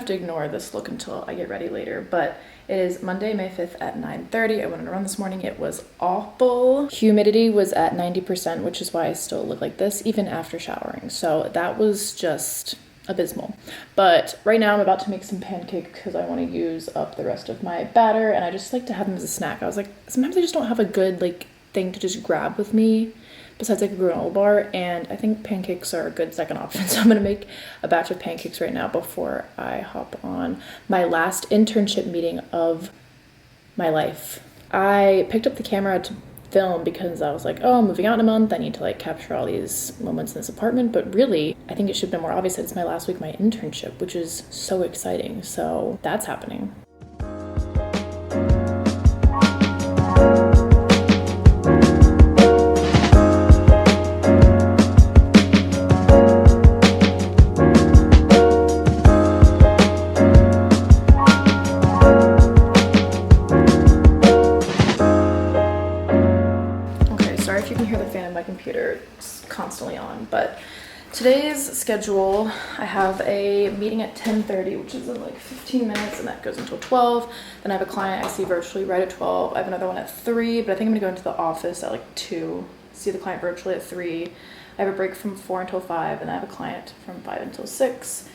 to ignore this look until I get ready later, but it is Monday, May 5th at 9:30. I went on a run this morning. It was awful. Humidity was at 90%, which is why I still look like this even after showering. So that was just abysmal. But right now I'm about to make some pancake because I want to use up the rest of my batter, and I just like to have them as a snack. I was like, sometimes I just don't have a good like thing to just grab with me besides like a granola bar, and I think pancakes are a good second option. So I'm gonna make a batch of pancakes right now before I hop on my last internship meeting of my life. I picked up the camera to film because I was like, oh, I'm moving out in a month. I need to like capture all these moments in this apartment. But really, I think it should have been more obvious that it's my last week of my internship, which is so exciting. So that's happening. Computer, it's constantly on, but today's schedule, I have a meeting at 10:30, which is in like 15 minutes, and that goes until 12. Then I have a client I see virtually right at 12. I have another one at 3, but I think I'm gonna go into the office at like 2, see the client virtually at 3. I have a break from 4 until 5, and I have a client from 5 until 6,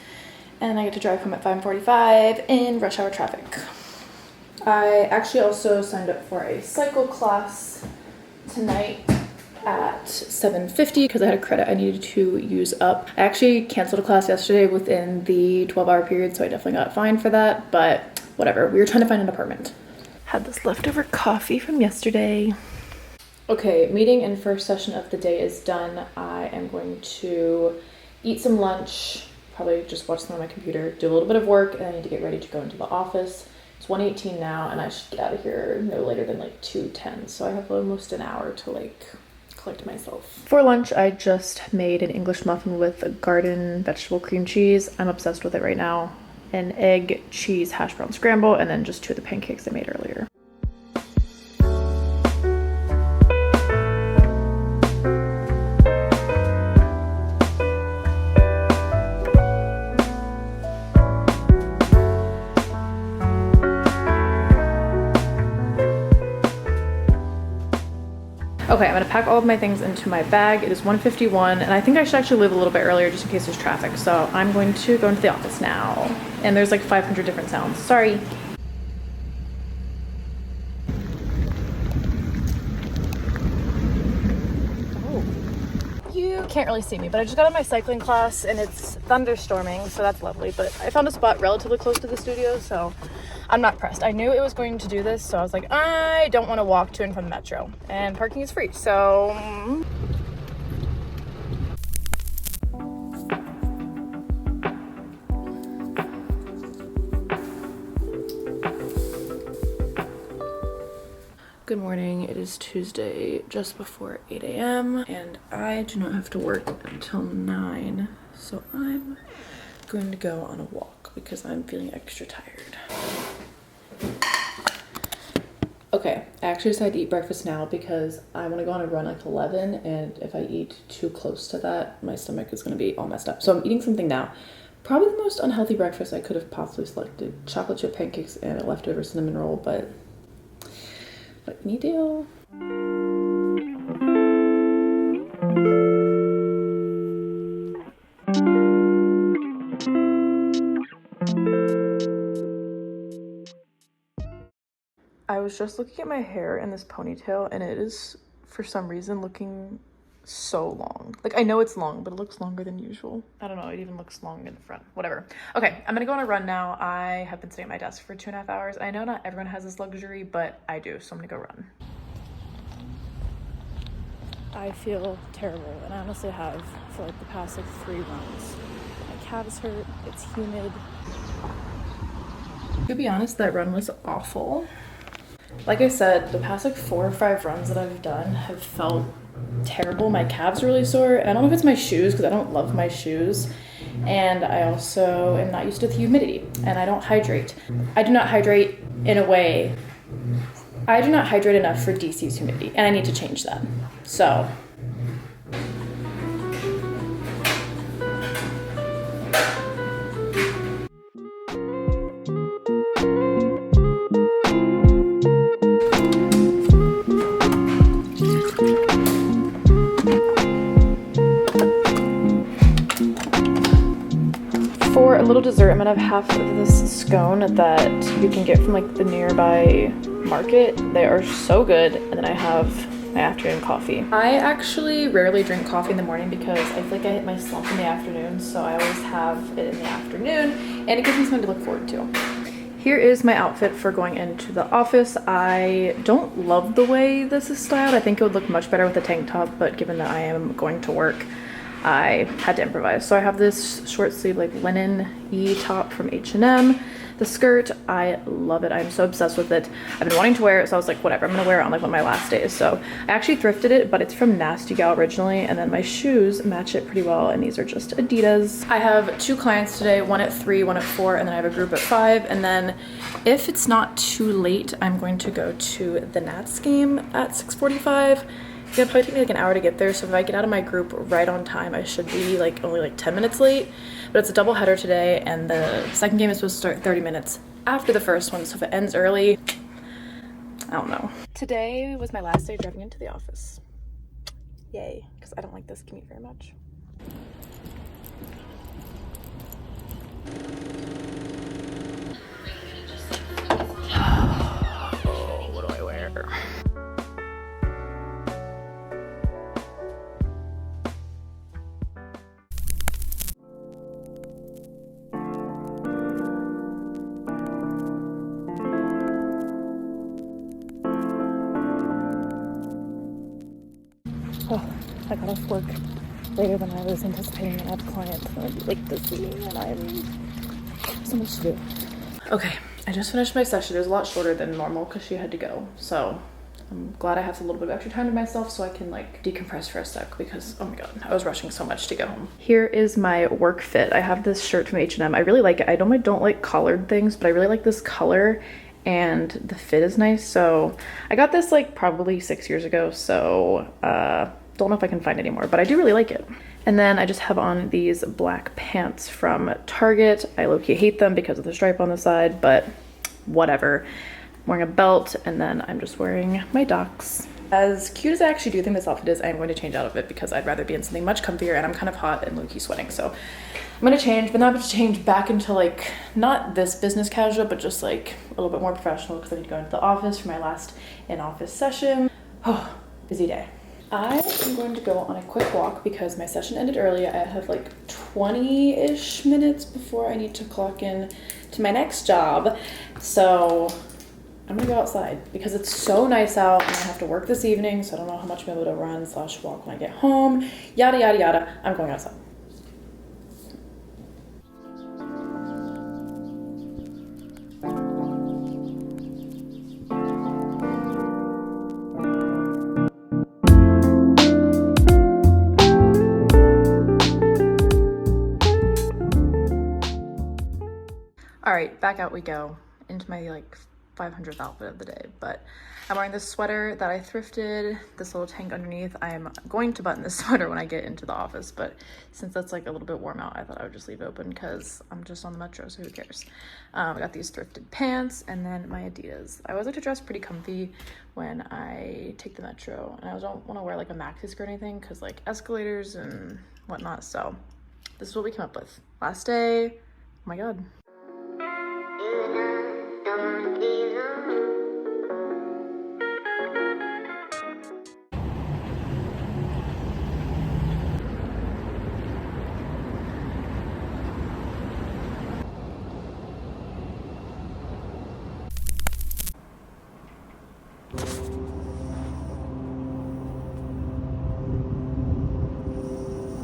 and I get to drive home at 5:45 in rush hour traffic. I actually also signed up for a cycle class tonight at 7:50 because I had a credit I needed to use up. I actually canceled a class yesterday within the 12-hour period, so I definitely got fined for that, but whatever. We were trying to find an apartment. Had this leftover coffee from yesterday. Okay, meeting and first session of the day is done. I am going to eat some lunch, probably just watch some on my computer, do a little bit of work, and I need to get ready to go into the office. It's 1:18 now, and I should get out of here no later than like 2:10, so I have almost an hour to like collect myself. For lunch, I just made an English muffin with garden vegetable cream cheese. I'm obsessed with it right now. An egg, cheese, hash brown scramble, and then just 2 of the pancakes I made earlier. Okay, I'm gonna pack all of my things into my bag. It is 1:51, and I think I should actually leave a little bit earlier just in case there's traffic. So I'm going to go into the office now. And there's like 500 different sounds. Sorry. Oh. You can't really see me, but I just got out of my cycling class and it's thunderstorming, so that's lovely. But I found a spot relatively close to the studio, so I'm not pressed. I knew it was going to do this, so I was like, I don't want to walk to and from the metro. And parking is free, so... Good morning. It is Tuesday, just before 8 a.m. and I do not have to work until 9, so I'm going to go on a walk because I'm feeling extra tired. Okay, I actually decided to eat breakfast now because I want to go on a run like 11, and if I eat too close to that, my stomach is going to be all messed up. So I'm eating something now. Probably the most unhealthy breakfast I could have possibly selected. Chocolate chip pancakes and a leftover cinnamon roll, but any deal. I was just looking at my hair in this ponytail, and it is, for some reason, looking so long. Like, I know it's long, but it looks longer than usual. I don't know, it even looks long in the front. Whatever. Okay, I'm gonna go on a run now. I have been sitting at my desk for 2.5 hours. I know not everyone has this luxury, but I do, so I'm gonna go run. I feel terrible, and I honestly have for like the past like 3 runs. My calves hurt, it's humid. To be honest, that run was awful. Like I said, the past like 4 or 5 runs that I've done have felt terrible. My calves are really sore, and I don't know if it's my shoes because I don't love my shoes, and I also am not used to the humidity, and I don't hydrate. I do not hydrate in a way. I do not hydrate enough for DC's humidity, and I need to change that. So little dessert. I'm gonna have half of this scone that you can get from like the nearby market. They are so good. And then I have my afternoon coffee. I actually rarely drink coffee in the morning because I feel like I hit my slump in the afternoon. So I always have it in the afternoon and it gives me something to look forward to. Here is my outfit for going into the office. I don't love the way this is styled. I think it would look much better with a tank top, but given that I am going to work, I had to improvise. So I have this short sleeve like linen-y top from H&M. The skirt, I love it. I'm so obsessed with it. I've been wanting to wear it, so I was like, whatever, I'm gonna wear it on like one of my last days. So I actually thrifted it, but it's from Nasty Gal originally, and then my shoes match it pretty well, and these are just Adidas. I have 2 clients today, one at 3, one at 4, and then I have a group at 5, and then if it's not too late, I'm going to go to the Nats game at 6:45. It's gonna probably take me like an hour to get there, so if I get out of my group right on time, I should be like only like 10 minutes late. But it's a double header today, and the second game is supposed to start 30 minutes after the first one, so if it ends early, I don't know. Today was my last day driving into the office. Yay, because I don't like this commute very much. Oh, what do I wear? Oh, I got off work later than I was anticipating, and I have a client that would be late this evening, and I have so much to do. Okay, I just finished my session. It was a lot shorter than normal because she had to go, so I'm glad I have a little bit of extra time to myself so I can like decompress for a sec because, oh my god, I was rushing so much to get home. Here is my work fit. I have this shirt from H&M. I really like it. I normally don't like collared things, but I really like this color and the fit is nice. So I got this like probably 6 years ago, so don't know if I can find it anymore, but I do really like it. And then I just have on these black pants from Target. I low-key hate them because of the stripe on the side, but whatever. I'm wearing a belt, and then I'm just wearing my Docs. As cute as I actually do think this outfit is, I'm going to change out of it because I'd rather be in something much comfier, and I'm kind of hot and low-key sweating, so I'm gonna change, but now I'm gonna change back into like, not this business casual, but just like a little bit more professional because I need to go into the office for my last in-office session. Oh, busy day. I am going to go on a quick walk because my session ended early. I have like 20-ish minutes before I need to clock in to my next job. So I'm gonna go outside because it's so nice out and I have to work this evening, so I don't know how much I'm able to run / walk when I get home. Yada, yada, yada. I'm going outside. All right, back out we go into my like 500th outfit of the day, but I'm wearing this sweater that I thrifted, this little tank underneath. I'm going to button this sweater when I get into the office, but since it's like a little bit warm out, I thought I would just leave it open because I'm just on the metro, so who cares? I got these thrifted pants and then my Adidas. I always like to dress pretty comfy when I take the metro, and I don't want to wear like a maxi skirt or anything because like escalators and whatnot, so this is what we came up with. Last day, oh my god.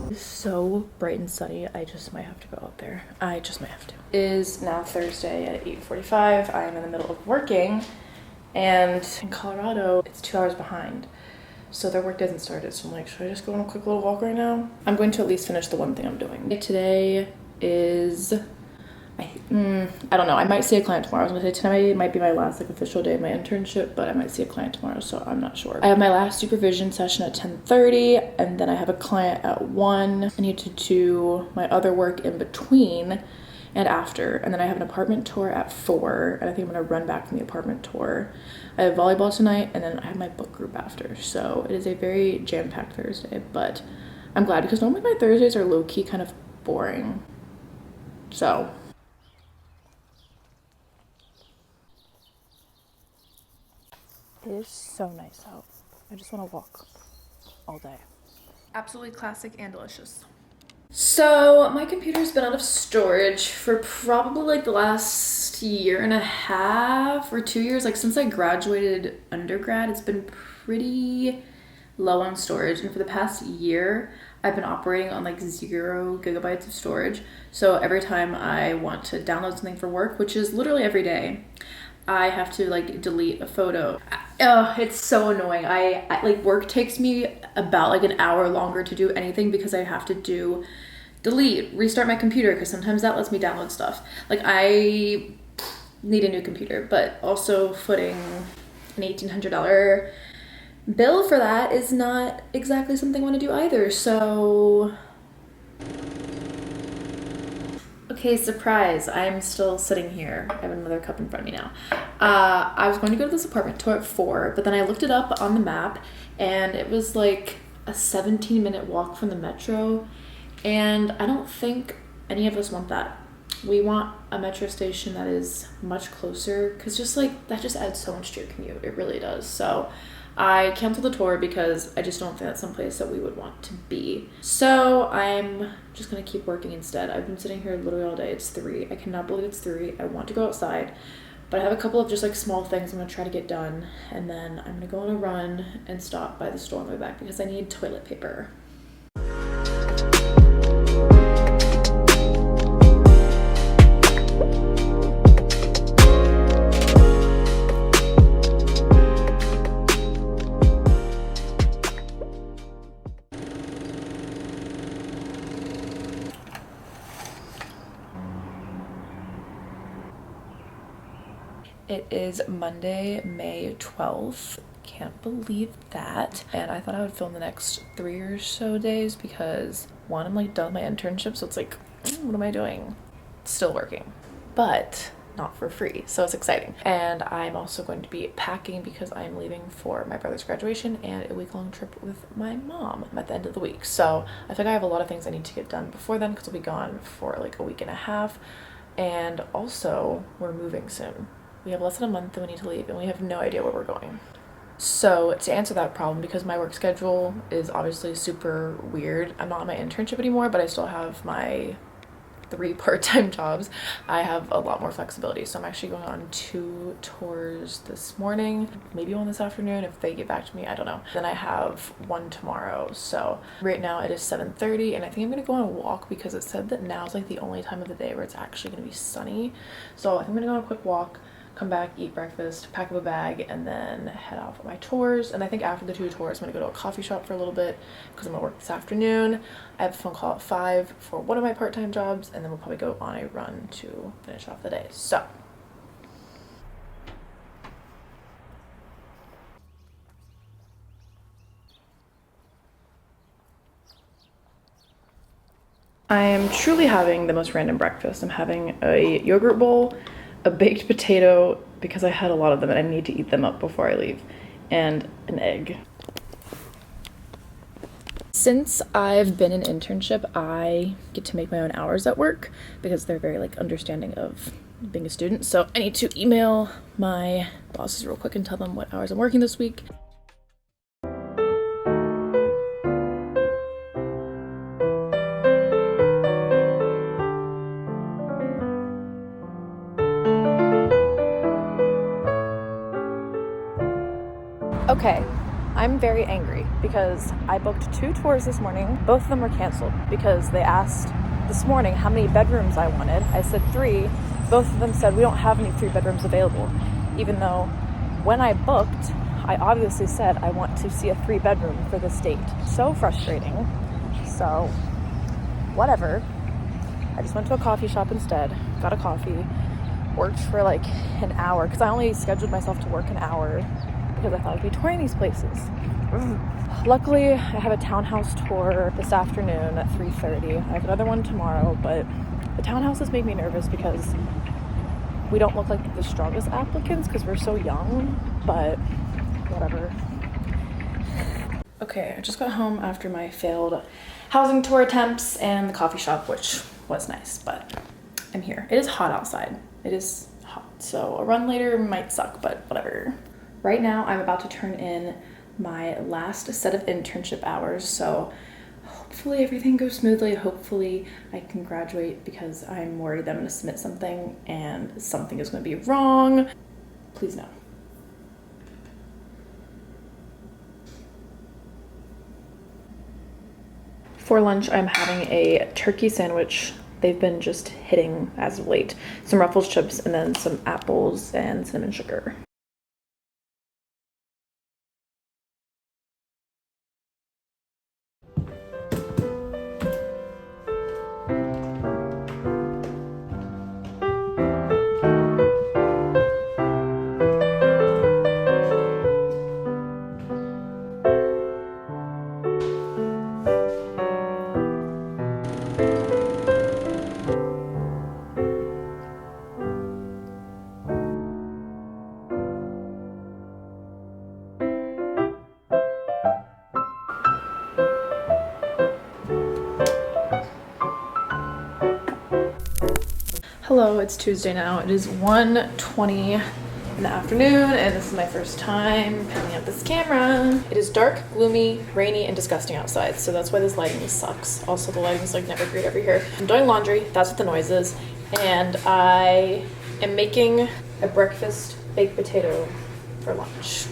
It's so bright and sunny. I just might have to go out there. I just might have to. It is now Thursday at 8:45. I am in the middle of working, and in Colorado, it's 2 hours behind. So their work hasn't started. So I'm like, should I just go on a quick little walk right now? I'm going to at least finish the one thing I'm doing. Today is, I don't know. I might see a client tomorrow. I was gonna say tonight might be my last like official day of my internship, but I might see a client tomorrow, so I'm not sure. I have my last supervision session at 10:30, and then I have a client at 1. I need to do my other work in between and after, and then I have an apartment tour at 4, and I think I'm gonna run back from the apartment tour. I have volleyball tonight, and then I have my book group after, so it is a very jam-packed Thursday, but I'm glad because normally my Thursdays are low-key kind of boring. So it is so nice out. I just want to walk all day. Absolutely classic and delicious. So my computer's been out of storage for probably like the last year and a half or 2 years. Like since I graduated undergrad, it's been pretty low on storage. And for the past year, I've been operating on like 0 gigabytes of storage. So every time I want to download something for work, which is literally every day, I have to like delete a photo. Oh, it's so annoying. I like work takes me about like an hour longer to do anything because I have to delete, restart my computer because sometimes that lets me download stuff. Like I need a new computer, but also footing an $1,800 bill for that is not exactly something I want to do either. So okay, surprise, I'm still sitting here. I have another cup in front of me now. I was going to go to this apartment tour at 4, but then I looked it up on the map and it was like a 17-minute walk from the metro. And I don't think any of us want that. We want a metro station that is much closer because just like that just adds so much to your commute. It really does. So I canceled the tour because I just don't think that's someplace that we would want to be. So I'm just gonna keep working instead. I've been sitting here literally all day. It's 3. I cannot believe it's 3. I want to go outside, but I have a couple of just like small things I'm gonna try to get done, and then I'm gonna go on a run and stop by the store on my way back because I need toilet paper. It is Monday, May 12th. Can't believe that. And I thought I would film the next 3 or so days because one, I'm like done with my internship, so it's like, what am I doing? Still working, but not for free, so it's exciting. And I'm also going to be packing because I'm leaving for my brother's graduation and a week-long trip with my mom at the end of the week. So I think I have a lot of things I need to get done before then because I'll be gone for like a week and a half. And also, we're moving soon. We have less than a month and we need to leave and we have no idea where we're going. So to answer that problem, because my work schedule is obviously super weird, I'm not on my internship anymore, but I still have my 3 part-time jobs, I have a lot more flexibility. So I'm actually going on 2 tours this morning, maybe one this afternoon if they get back to me, I don't know. Then I have one tomorrow. So right now it is 7:30 and I think I'm gonna go on a walk because it said that now is like the only time of the day where it's actually gonna be sunny. So I'm gonna go on a quick walk, come back, eat breakfast, pack up a bag, and then head off on my tours. And I think after the 2 tours, I'm gonna go to a coffee shop for a little bit because I'm at work this afternoon. I have a phone call at 5 for one of my part-time jobs, and then we'll probably go on a run to finish off the day. So I am truly having the most random breakfast. I'm having a yogurt bowl, a baked potato because I had a lot of them and I need to eat them up before I leave, and an egg. Since I've been in internship, I get to make my own hours at work because they're very like understanding of being a student. So I need to email my bosses real quick and tell them what hours I'm working this week. Okay, I'm very angry because I booked 2 tours this morning. Both of them were canceled because they asked this morning how many bedrooms I wanted. I said 3. Both of them said we don't have any 3 bedrooms available, even though when I booked, I obviously said I want to see a 3 bedroom for this date. So frustrating. So whatever. I just went to a coffee shop instead, got a coffee, worked for like an hour because I only scheduled myself to work an hour because I thought I'd be touring these places. Luckily, I have a townhouse tour this afternoon at 3:30. I have another one tomorrow, but the townhouses make me nervous because we don't look like the strongest applicants because we're so young, but whatever. Okay, I just got home after my failed housing tour attempts and the coffee shop, which was nice, but I'm here. It is hot outside. It is hot. So a run later might suck, but whatever. Right now, I'm about to turn in my last set of internship hours. So hopefully everything goes smoothly. Hopefully I can graduate, because I'm worried that I'm gonna submit something and something is gonna be wrong. Please no. For lunch, I'm having a turkey sandwich. They've been just hitting as of late. Some Ruffles chips and then some apples and cinnamon sugar. Hello, it's Tuesday now. It is 1:20 in the afternoon, and this is my first time picking up this camera. It is dark, gloomy, rainy, and disgusting outside, so that's why this lighting sucks. Also, the lighting is like never great over here. I'm doing laundry, that's what the noise is, and I am making a breakfast baked potato for lunch.